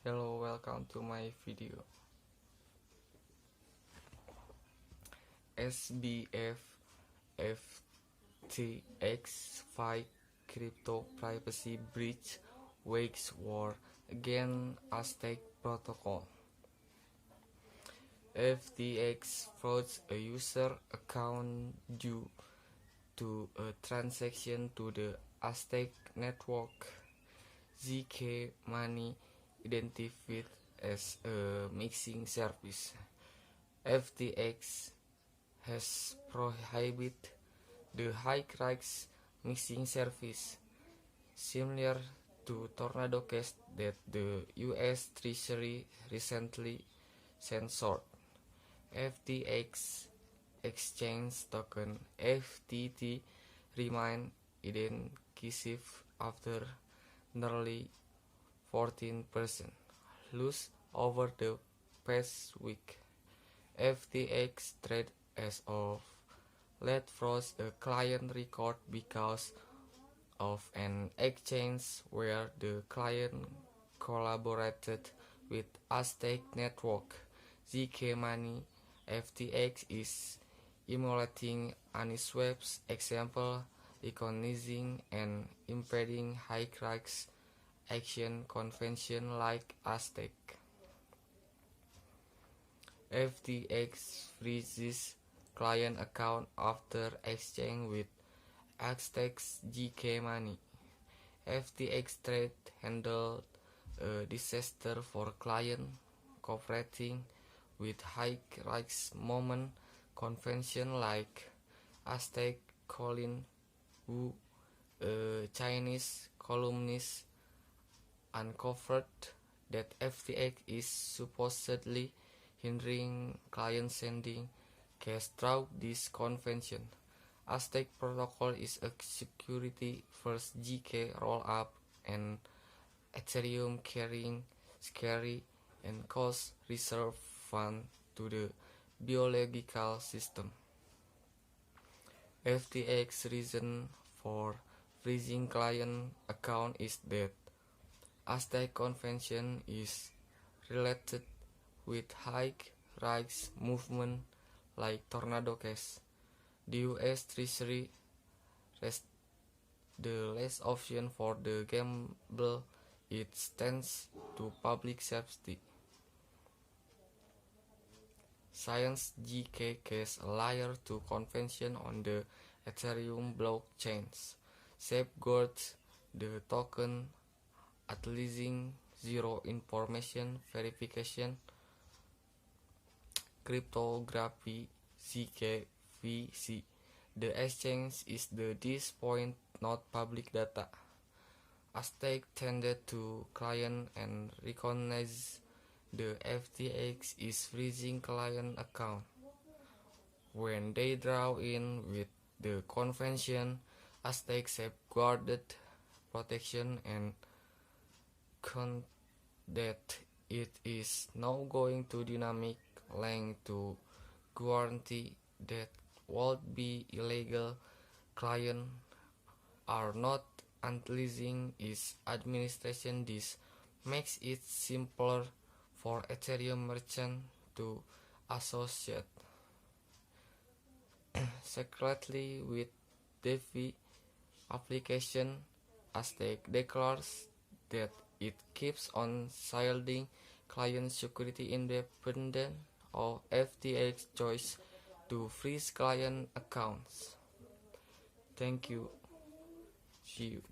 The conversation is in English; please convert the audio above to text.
Hello, welcome to my video. SBF FTX 5 crypto privacy breach waged war against Aztec protocol. FTX froze a user account due to a transaction to the Aztec network. ZK Money identified as a mixing service. FTX has prohibited the high-risk mixing service, similar to Tornado Cash that the U.S. Treasury recently censored. FTX exchange token FTT remained inactive after nearly 14% loss over the past week. FTX trade as of late froze a client record because of an exchange where the client collaborated with Aztec Network. ZK Money FTX is emulating Uniswap's example, recognizing and impeding high-risk action convention like Aztec. FTX freezes client account after exchange with Aztec's ZK Money. FTX trade handled a disaster for client cooperating with high-risk moment convention like Aztec. Colin Wu, a Chinese columnist, uncovered that FTX is supposedly hindering clients sending cash through this convention. Aztec protocol is a security-first ZK roll-up and Ethereum carrying scary and cost reserve fund to the biological system. FTX reason for freezing client account is that Aztec convention is related with high-risk movement like Tornado Cash. The U.S. Treasury rests the last option for the gamble. It stands to public safety. Science ZK Cash, a layer 2 convention on the Ethereum blockchain, safeguards the token utilizing zero information verification cryptography ZKVC. The exchange is this point not public data. Aztec tended to client and recognize the FTX is freezing client account. When they draw in with the convention, Aztec safeguarded protection and that it is now going to dynamic link to guarantee that would be illegal clients are not utilizing its administration. This makes it simpler for Ethereum merchants to associate secretly with DeFi application. Aztec declares that it keeps on shielding client security independent of FTX choice to freeze client accounts. Thank you. See you.